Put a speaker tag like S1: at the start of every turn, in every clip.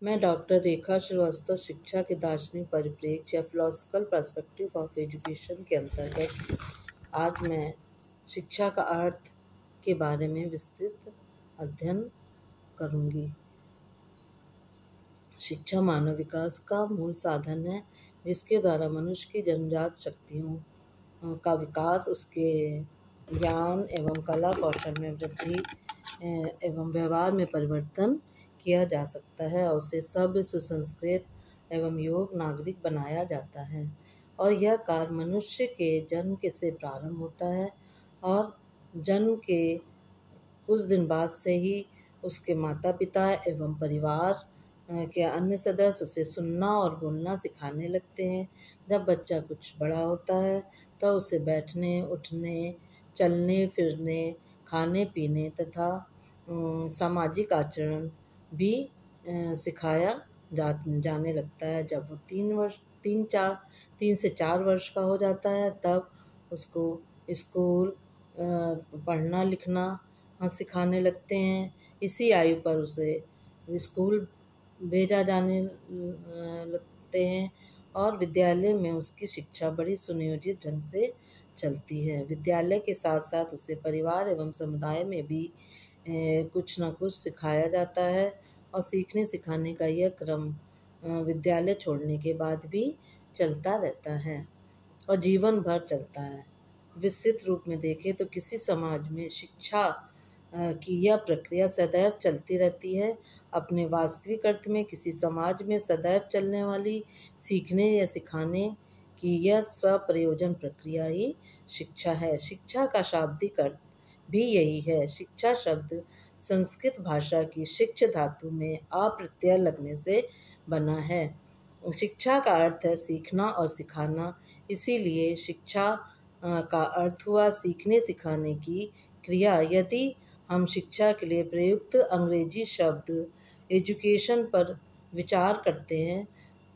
S1: मैं डॉक्टर रेखा श्रीवास्तव शिक्षा के दार्शनिक परिप्रेक्ष्य या फिलोसफिकल पर्सपेक्टिव ऑफ एजुकेशन के अंतर्गत आज मैं शिक्षा का अर्थ के बारे में विस्तृत अध्ययन करूंगी। शिक्षा मानव विकास का मूल साधन है, जिसके द्वारा मनुष्य की जन्मजात शक्तियों का विकास, उसके ज्ञान एवं कला कौशल में वृद्धि एवं व्यवहार में परिवर्तन किया जा सकता है और उसे सभ्य, सुसंस्कृत एवं योग्य नागरिक बनाया जाता है। और यह कार्य मनुष्य के जन्म के से प्रारंभ होता है और जन्म के कुछ दिन बाद से ही उसके माता पिता एवं परिवार के अन्य सदस्य उसे सुनना और बोलना सिखाने लगते हैं। जब बच्चा कुछ बड़ा होता है तो उसे बैठने, उठने, चलने फिरने, खाने पीने तथा सामाजिक आचरण भी सिखाया जाने लगता है। जब वो 3 से 4 वर्ष का हो जाता है तब उसको स्कूल पढ़ना लिखना सिखाने लगते हैं। इसी आयु पर उसे स्कूल भेजा जाने लगते हैं और विद्यालय में उसकी शिक्षा बड़ी सुनियोजित ढंग से चलती है। विद्यालय के साथ साथ उसे परिवार एवं समुदाय में भी कुछ न कुछ सिखाया जाता है और सीखने सिखाने का यह क्रम विद्यालय छोड़ने के बाद भी चलता रहता है और जीवन भर चलता है। विस्तृत रूप में देखें तो किसी समाज में शिक्षा की यह प्रक्रिया सदैव चलती रहती है। अपने वास्तविक अर्थ में किसी समाज में सदैव चलने वाली सीखने या सिखाने की यह स्वप्रयोजन प्रक्रिया ही शिक्षा है। शिक्षा का शाब्दिक अर्थ भी यही है। शिक्षा शब्द संस्कृत भाषा की शिक्ष धातु में आ प्रत्यय लगने से बना है। शिक्षा का अर्थ है सीखना और सिखाना, इसीलिए शिक्षा का अर्थ हुआ सीखने सिखाने की क्रिया। यदि हम शिक्षा के लिए प्रयुक्त अंग्रेजी शब्द एजुकेशन पर विचार करते हैं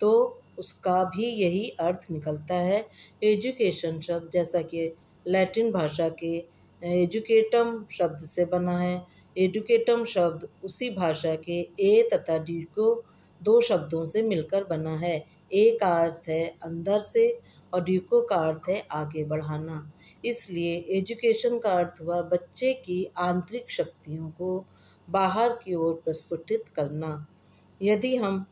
S1: तो उसका भी यही अर्थ निकलता है। एजुकेशन शब्द जैसा कि लैटिन भाषा के एजुकेटम शब्द से बना है। एडुकेटम शब्द उसी भाषा के ए तथा ड्यूको 2 शब्दों से मिलकर बना है। ए का अर्थ है अंदर से और ड्यूको का अर्थ है आगे बढ़ाना। इसलिए एजुकेशन का अर्थ हुआ बच्चे की आंतरिक शक्तियों को बाहर की ओर प्रस्फुटित करना। यदि हम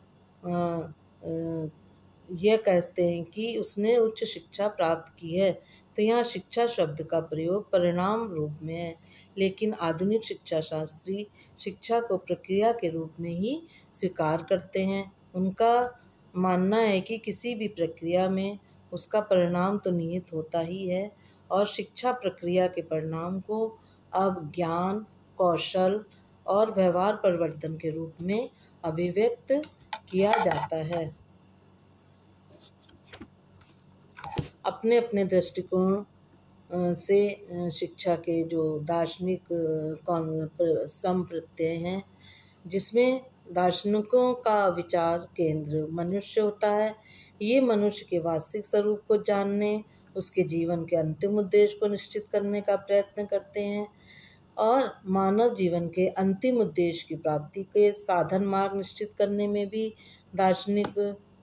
S1: यह कहते हैं कि उसने उच्च शिक्षा प्राप्त की है तो यहाँ शिक्षा शब्द का प्रयोग परिणाम रूप में है, लेकिन आधुनिक शिक्षा शास्त्री शिक्षा को प्रक्रिया के रूप में ही स्वीकार करते हैं। उनका मानना है कि किसी भी प्रक्रिया में उसका परिणाम तो निहित होता ही है और शिक्षा प्रक्रिया के परिणाम को अब ज्ञान, कौशल और व्यवहार परिवर्तन के रूप में अभिव्यक्त किया जाता है। अपने अपने दृष्टिकोण से शिक्षा के जो दार्शनिक संप्रत्यय हैं, जिसमें दार्शनिकों का विचार केंद्र मनुष्य होता है। ये मनुष्य के वास्तविक स्वरूप को जानने, उसके जीवन के अंतिम उद्देश्य को निश्चित करने का प्रयत्न करते हैं और मानव जीवन के अंतिम उद्देश्य की प्राप्ति के साधन मार्ग निश्चित करने में भी दार्शनिक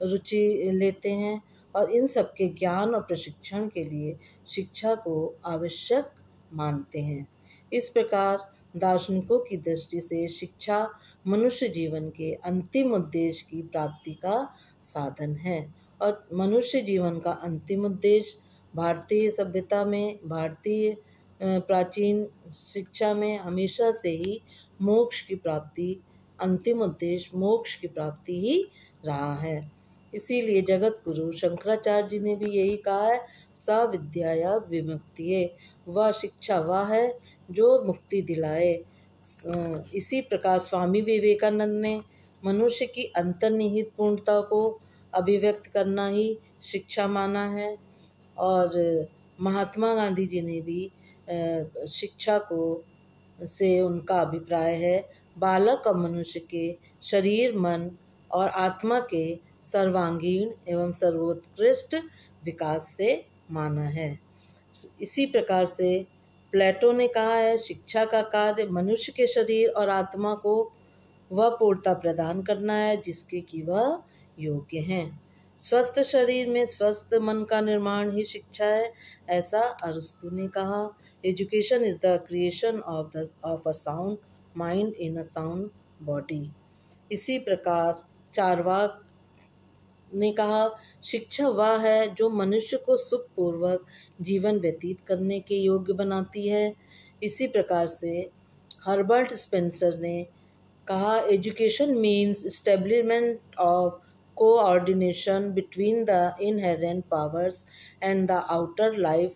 S1: रुचि लेते हैं और इन सबके ज्ञान और प्रशिक्षण के लिए शिक्षा को आवश्यक मानते हैं। इस प्रकार दार्शनिकों की दृष्टि से शिक्षा मनुष्य जीवन के अंतिम उद्देश्य की प्राप्ति का साधन है और मनुष्य जीवन का अंतिम उद्देश्य भारतीय सभ्यता में, भारतीय प्राचीन शिक्षा में हमेशा से ही मोक्ष की प्राप्ति, अंतिम उद्देश्य मोक्ष की प्राप्ति ही रहा है। इसीलिए जगत गुरु शंकराचार्य जी ने भी यही कहा है, सा विद्याया विमुक्तिये, वह शिक्षा वह है जो मुक्ति दिलाए। इसी प्रकार स्वामी विवेकानंद ने मनुष्य की अंतर्निहित पूर्णता को अभिव्यक्त करना ही शिक्षा माना है और महात्मा गांधी जी ने भी शिक्षा को से उनका अभिप्राय है बालक और मनुष्य के शरीर, मन और आत्मा के सर्वांगीण एवं सर्वोत्कृष्ट विकास से माना है। इसी प्रकार से प्लेटो ने कहा है शिक्षा का कार्य मनुष्य के शरीर और आत्मा को वह पूर्णता प्रदान करना है जिसके कि वह योग्य हैं। स्वस्थ शरीर में स्वस्थ मन का निर्माण ही शिक्षा है, ऐसा अरस्तु ने कहा। Education is the creation of a sound mind in a sound body. इसी प्रकार चारवाक ने कहा, शिक्षा वह है जो मनुष्य को सुखपूर्वक जीवन व्यतीत करने के योग्य बनाती है। इसी प्रकार से हर्बर्ट स्पेंसर ने कहा, education means establishment of coordination between the inherent powers and the outer life.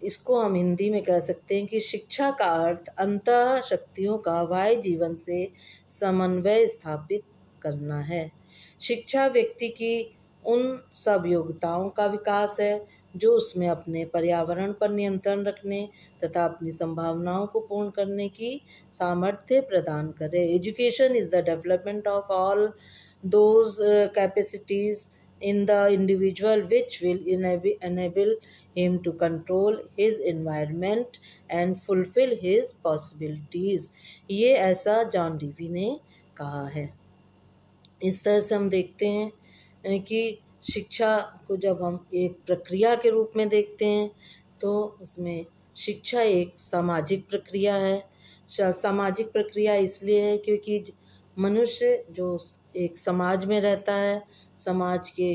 S1: इसको हम हिंदी में कह सकते हैं कि शिक्षा का अर्थ अंतः शक्तियों का बाह्य जीवन से समन्वय स्थापित करना है। शिक्षा व्यक्ति की उन सब योग्यताओं का विकास है जो उसमें अपने पर्यावरण पर नियंत्रण रखने तथा अपनी संभावनाओं को पूर्ण करने की सामर्थ्य प्रदान करे। Education is the development of all those capacities in the individual which will enable him to control his environment and fulfill his possibilities। ये ऐसा जॉन डीवी ने कहा है। इस तरह से हम देखते हैं कि शिक्षा को जब हम एक प्रक्रिया के रूप में देखते हैं तो उसमें शिक्षा एक सामाजिक प्रक्रिया है। सामाजिक प्रक्रिया इसलिए है क्योंकि मनुष्य जो एक समाज में रहता है, समाज के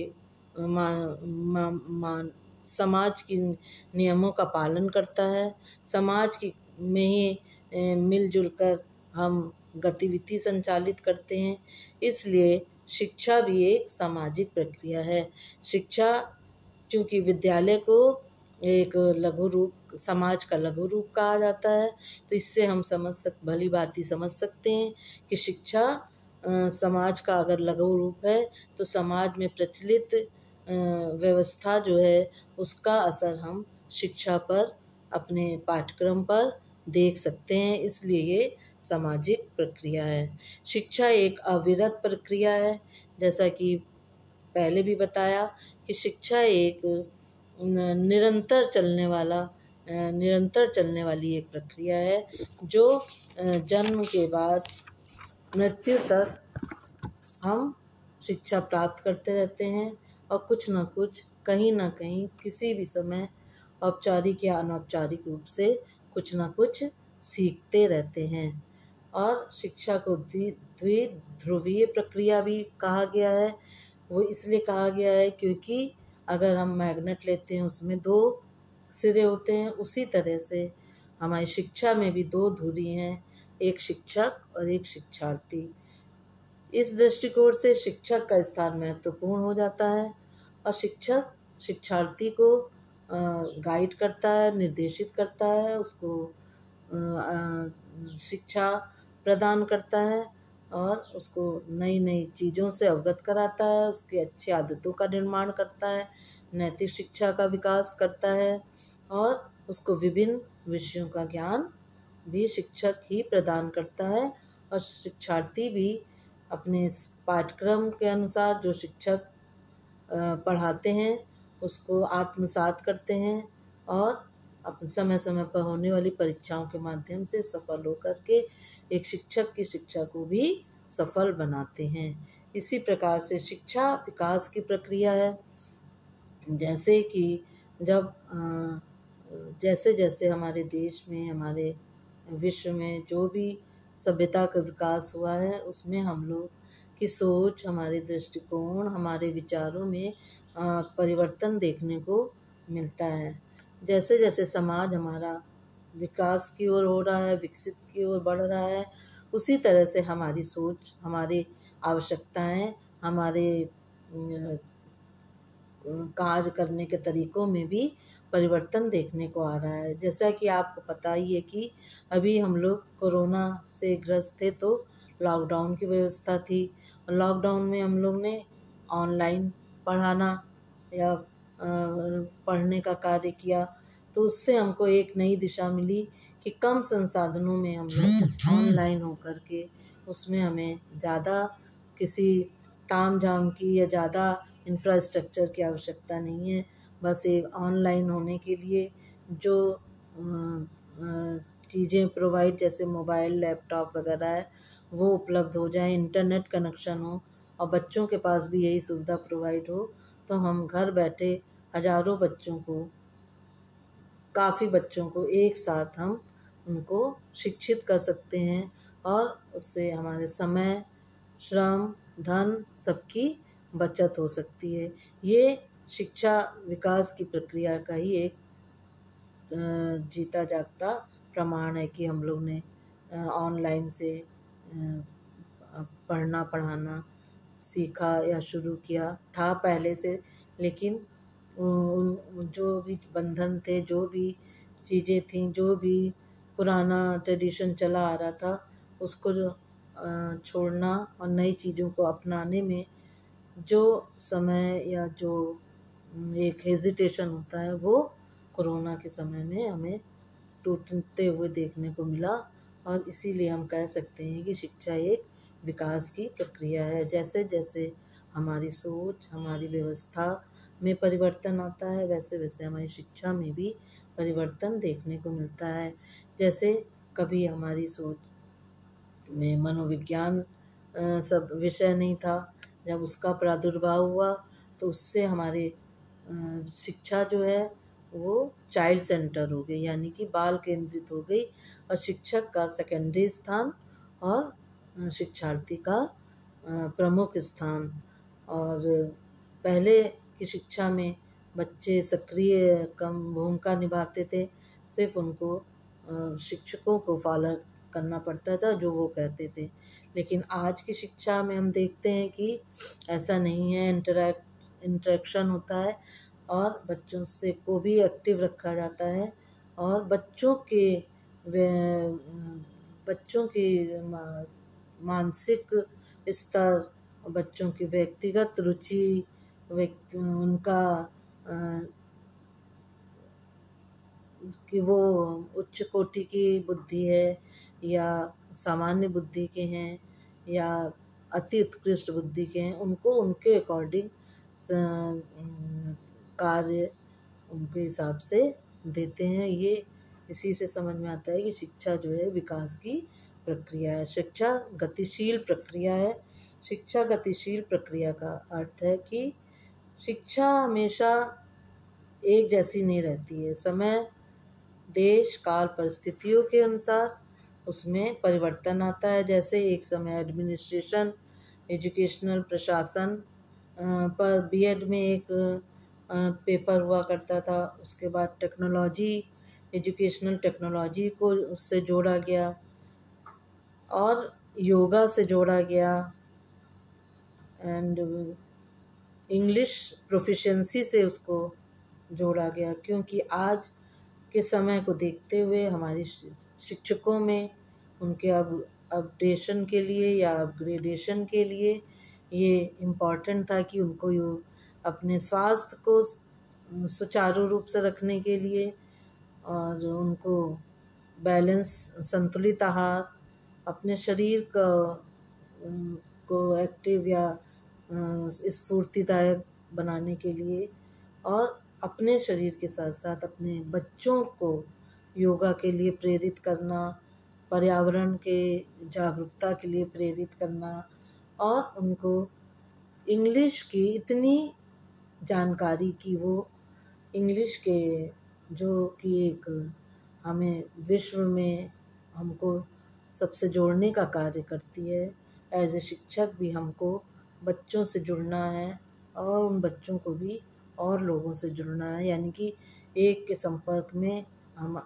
S1: समाज की नियमों का पालन करता है, समाज की में ही मिलजुल कर हम गतिविधि संचालित करते हैं। इसलिए शिक्षा भी एक सामाजिक प्रक्रिया है। शिक्षा चूँकि विद्यालय को एक लघु रूप, समाज का लघु रूप कहा जाता है, तो इससे हम भली भांति समझ सकते हैं कि शिक्षा समाज का अगर लघु रूप है तो समाज में प्रचलित व्यवस्था जो है उसका असर हम शिक्षा पर, अपने पाठ्यक्रम पर देख सकते हैं। इसलिए ये सामाजिक प्रक्रिया है। शिक्षा एक अविरत प्रक्रिया है, जैसा कि पहले भी बताया कि शिक्षा एक निरंतर चलने वाली एक प्रक्रिया है जो जन्म के बाद मृत्यु तक हम शिक्षा प्राप्त करते रहते हैं और कुछ न कुछ, कहीं न कहीं, किसी भी समय औपचारिक या अनौपचारिक रूप से कुछ न कुछ सीखते रहते हैं। और शिक्षा को द्विध्रुवीय प्रक्रिया भी कहा गया है। वो इसलिए कहा गया है क्योंकि अगर हम मैग्नेट लेते हैं उसमें दो सिरे होते हैं, उसी तरह से हमारी शिक्षा में भी दो धुरी हैं, एक शिक्षक और एक शिक्षार्थी। इस दृष्टिकोण से शिक्षक का स्थान महत्वपूर्ण हो जाता है और शिक्षक शिक्षार्थी को गाइड करता है, निर्देशित करता है, उसको शिक्षा प्रदान करता है और उसको नई नई चीज़ों से अवगत कराता है, उसकी अच्छी आदतों का निर्माण करता है, नैतिक शिक्षा का विकास करता है और उसको विभिन्न विषयों का ज्ञान भी शिक्षक ही प्रदान करता है। और शिक्षार्थी भी अपने पाठ्यक्रम के अनुसार जो शिक्षक पढ़ाते हैं उसको आत्मसात करते हैं और अपने समय समय पर होने वाली परीक्षाओं के माध्यम से सफल होकर के एक शिक्षक की शिक्षा को भी सफल बनाते हैं। इसी प्रकार से शिक्षा विकास की प्रक्रिया है। जैसे कि जब जैसे जैसे हमारे देश में, हमारे विश्व में जो भी सभ्यता का विकास हुआ है उसमें हम लोग की सोच, हमारे दृष्टिकोण, हमारे विचारों में परिवर्तन देखने को मिलता है। जैसे जैसे समाज हमारा विकास की ओर हो रहा है, विकसित की ओर बढ़ रहा है, उसी तरह से हमारी सोच, हमारी आवश्यकताएं, हमारे कार्य करने के तरीकों में भी परिवर्तन देखने को आ रहा है। जैसा कि आपको पता ही है कि अभी हम लोग कोरोना से ग्रस्त थे तो लॉकडाउन की व्यवस्था थी। लॉकडाउन में हम लोग ने ऑनलाइन पढ़ाना या पढ़ने का कार्य किया, तो उससे हमको एक नई दिशा मिली कि कम संसाधनों में हम लोग ऑनलाइन होकर के उसमें हमें ज़्यादा किसी ताम झाम की या ज़्यादा इंफ्रास्ट्रक्चर की आवश्यकता नहीं है। बस एक ऑनलाइन होने के लिए जो चीज़ें प्रोवाइड, जैसे मोबाइल, लैपटॉप वगैरह है, वो उपलब्ध हो जाए, इंटरनेट कनेक्शन हो और बच्चों के पास भी यही सुविधा प्रोवाइड हो, तो हम घर बैठे हज़ारों बच्चों को, काफ़ी बच्चों को एक साथ हम उनको शिक्षित कर सकते हैं और उससे हमारे समय, श्रम, धन सबकी बचत हो सकती है। ये शिक्षा विकास की प्रक्रिया का ही एक जीता जागता प्रमाण है कि हम लोग ने ऑनलाइन से पढ़ना पढ़ाना सीखा या शुरू किया था पहले से, लेकिन जो भी बंधन थे, जो भी चीज़ें थीं, जो भी पुराना ट्रेडिशन चला आ रहा था, उसको छोड़ना और नई चीज़ों को अपनाने में जो समय या जो एक हेजिटेशन होता है, वो कोरोना के समय में हमें टूटते हुए देखने को मिला। और इसीलिए हम कह सकते हैं कि शिक्षा एक विकास की प्रक्रिया है। जैसे जैसे हमारी सोच, हमारी व्यवस्था में परिवर्तन आता है, वैसे वैसे हमारी शिक्षा में भी परिवर्तन देखने को मिलता है। जैसे कभी हमारी सोच में मनोविज्ञान सब विषय नहीं था, जब उसका प्रादुर्भाव हुआ तो उससे हमारे शिक्षा जो है वो चाइल्ड सेंटर हो गई, यानी कि बाल केंद्रित हो गई, और शिक्षक का सेकेंडरी स्थान और शिक्षार्थी का प्रमुख स्थान। और पहले की शिक्षा में बच्चे सक्रिय कम भूमिका निभाते थे, सिर्फ उनको शिक्षकों को फॉलो करना पड़ता था जो वो कहते थे। लेकिन आज की शिक्षा में हम देखते हैं कि ऐसा नहीं है, इंटरेक्शन होता है और बच्चों से को भी एक्टिव रखा जाता है, और बच्चों की मानसिक स्तर, बच्चों की व्यक्तिगत रुचि, उनका कि वो उच्च कोटि की बुद्धि है या सामान्य बुद्धि के हैं या अति उत्कृष्ट बुद्धि के हैं, उनको उनके अकॉर्डिंग कार्य उनके हिसाब से देते हैं। ये इसी से समझ में आता है कि शिक्षा जो है विकास की प्रक्रिया है। शिक्षा गतिशील प्रक्रिया है। शिक्षा गतिशील प्रक्रिया का अर्थ है कि शिक्षा हमेशा एक जैसी नहीं रहती है। समय, देश, काल, परिस्थितियों के अनुसार उसमें परिवर्तन आता है। जैसे एक समय एडमिनिस्ट्रेशन, एजुकेशनल प्रशासन पर बीएड में एक पेपर हुआ करता था। उसके बाद टेक्नोलॉजी, एजुकेशनल टेक्नोलॉजी को उससे जोड़ा गया और योगा से जोड़ा गया, एंड इंग्लिश प्रोफिशिएंसी से उसको जोड़ा गया। क्योंकि आज के समय को देखते हुए हमारे शिक्षकों में उनके अपडेशन के लिए या अपग्रेडेशन के लिए ये इम्पॉर्टेंट था कि उनको अपने स्वास्थ्य को सुचारू रूप से रखने के लिए और उनको बैलेंस, संतुलित आहार, अपने शरीर को एक्टिव या स्फूर्तिदायक बनाने के लिए, और अपने शरीर के साथ साथ अपने बच्चों को योगा के लिए प्रेरित करना, पर्यावरण के जागरूकता के लिए प्रेरित करना, और उनको इंग्लिश की इतनी जानकारी कि वो इंग्लिश के जो कि एक हमें विश्व में हमको सबसे जोड़ने का कार्य करती है। एज ए शिक्षक भी हमको बच्चों से जुड़ना है और उन बच्चों को भी और लोगों से जुड़ना है, यानी कि एक के संपर्क में हम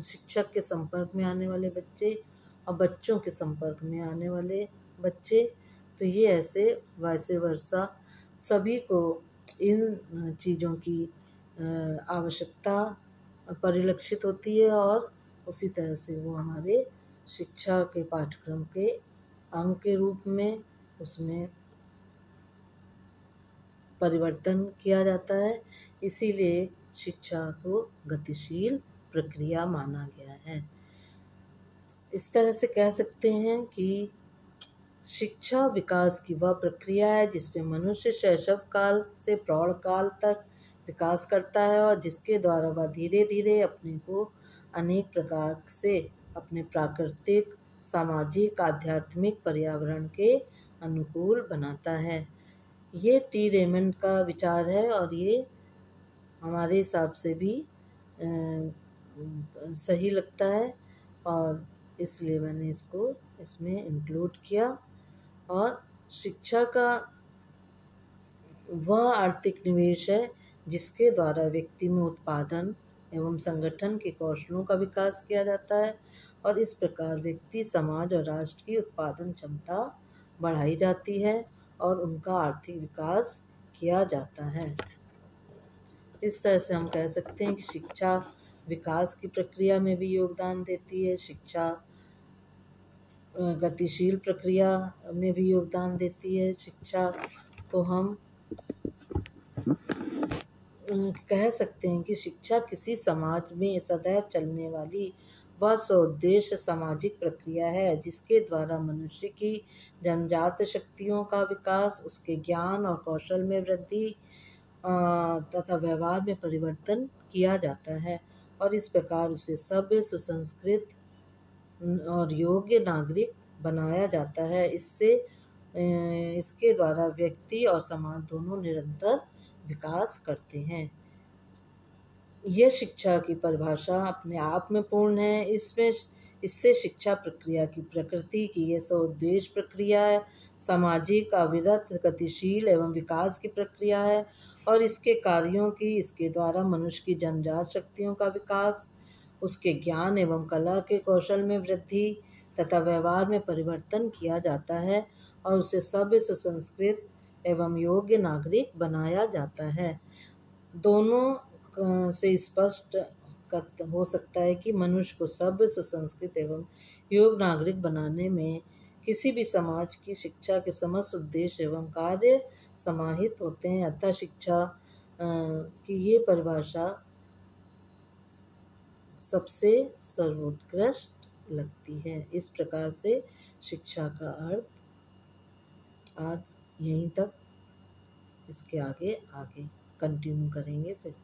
S1: शिक्षक के संपर्क में आने वाले बच्चे और बच्चों के संपर्क में आने वाले बच्चे, तो ये ऐसे वैसे वर्षा सभी को इन चीज़ों की आवश्यकता परिलक्षित होती है और उसी तरह से वो हमारे शिक्षा के पाठ्यक्रम के अंग के रूप में उसमें परिवर्तन किया जाता है। इसीलिए शिक्षा को गतिशील प्रक्रिया माना गया है। इस तरह से कह सकते हैं कि शिक्षा विकास की वह प्रक्रिया है जिसमें मनुष्य शैशव काल से प्रौढ़ काल तक विकास करता है और जिसके द्वारा वह धीरे धीरे अपने को अनेक प्रकार से अपने प्राकृतिक, सामाजिक आध्यात्मिक पर्यावरण के अनुकूल बनाता है। ये टी रेमंड का विचार है और ये हमारे हिसाब से भी सही लगता है और इसलिए मैंने इसको इसमें इंक्लूड किया। और शिक्षा का वह आर्थिक निवेश है जिसके द्वारा व्यक्ति में उत्पादन एवं संगठन के कौशलों का विकास किया जाता है और इस प्रकार व्यक्ति, समाज और राष्ट्र की उत्पादन क्षमता बढ़ाई जाती है और उनका आर्थिक विकास किया जाता है। इस तरह से हम कह सकते हैं कि शिक्षा विकास की प्रक्रिया में भी योगदान देती है, शिक्षा गतिशील प्रक्रिया में भी योगदान देती है। शिक्षा को हम कह सकते हैं कि शिक्षा किसी समाज में सदैव चलने वाली वह स्वउद्देश्य सामाजिक प्रक्रिया है जिसके द्वारा मनुष्य की जन्मजात शक्तियों का विकास, उसके ज्ञान और कौशल में वृद्धि तथा व्यवहार में परिवर्तन किया जाता है और इस प्रकार उसे सभ्य, सुसंस्कृत और योग्य नागरिक बनाया जाता है। इसके द्वारा व्यक्ति और समाज दोनों निरंतर विकास करते हैं। यह शिक्षा की परिभाषा अपने आप में पूर्ण है। इससे शिक्षा प्रक्रिया की प्रकृति की यह स्वउद्देश्य प्रक्रिया है, सामाजिक, अविरत, गतिशील एवं विकास की प्रक्रिया है और इसके कार्यों की इसके द्वारा मनुष्य की जन्मजात शक्तियों का विकास, उसके ज्ञान एवं कला के कौशल में वृद्धि तथा व्यवहार में परिवर्तन किया जाता है और उसे सभ्य, सुसंस्कृत एवं योग्य नागरिक बनाया जाता है। दोनों से स्पष्ट हो सकता है कि मनुष्य को सभ्य, सुसंस्कृत एवं योग्य नागरिक बनाने में किसी भी समाज की शिक्षा के समस्त उद्देश्य एवं कार्य समाहित होते हैं। अतः शिक्षा की ये परिभाषा सबसे सर्वोत्कृष्ट लगती है। इस प्रकार से शिक्षा का अर्थ आज यहीं तक, इसके आगे कंटिन्यू करेंगे फिर।